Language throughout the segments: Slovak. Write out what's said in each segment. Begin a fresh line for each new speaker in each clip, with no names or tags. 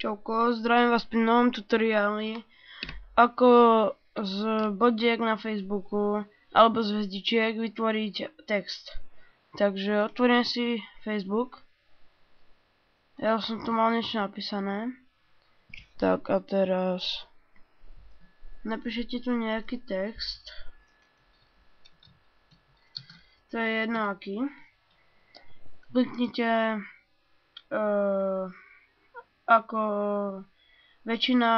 Čauko, zdravím vás pri novom tutoriáli, ako z bodiek na Facebooku alebo z hviezdičiek vytvoriť text. Takže otvorím si Facebook. Ja som tu mal niečo napísané. Tak a teraz napíšete tu nejaký text. To je jedno aký. Kliknite ako väčšina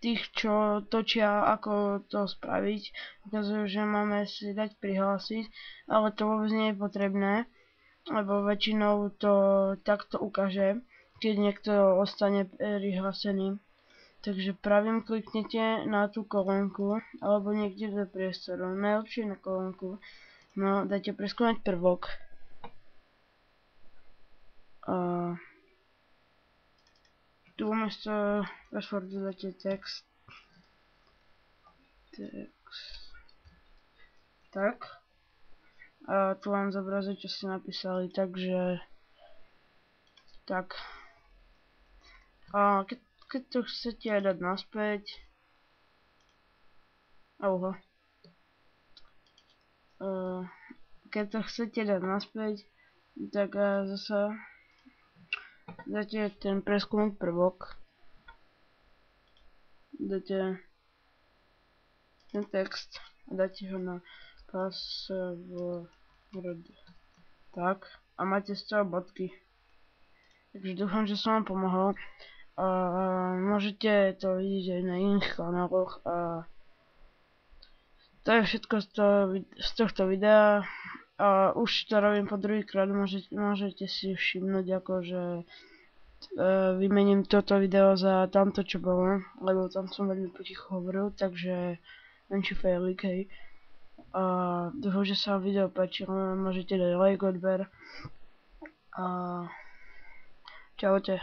tých, čo točia, ako to spraviť, ukazujú, že máme si dať prihlásiť, ale to vôbec nie je potrebné, lebo väčšinou to takto ukáže, keď niekto ostane prihlásený. Takže pravým kliknete na tú kolónku, alebo niekde do priestoru, najlepšie na kolónku. No, dajte preskúmať prvok. Tu umiesto passwordu dáte text. Tak. A tu vám zobrazí, čo ste napísali, takže tak. A keď to chcete dať naspäť, keď to chcete dať naspäť, tak zase dáte ten preskúmať prvok, dáte ten text a dáte ho na password. Tak, a máte z toho bodky. Takže dúfam, že som vám pomohol. Môžete to vidieť aj na iných kanáloch. To je všetko z tohto videa. Už to robím po druhýkrát, môžete si všimnúť, akože vymením toto video za tamto, čo bolo, lebo tam som veľmi potichu hovoril, takže menší failik, hej. Dúfam, že sa vám video páčilo, môžete dať like, odber. Čaute.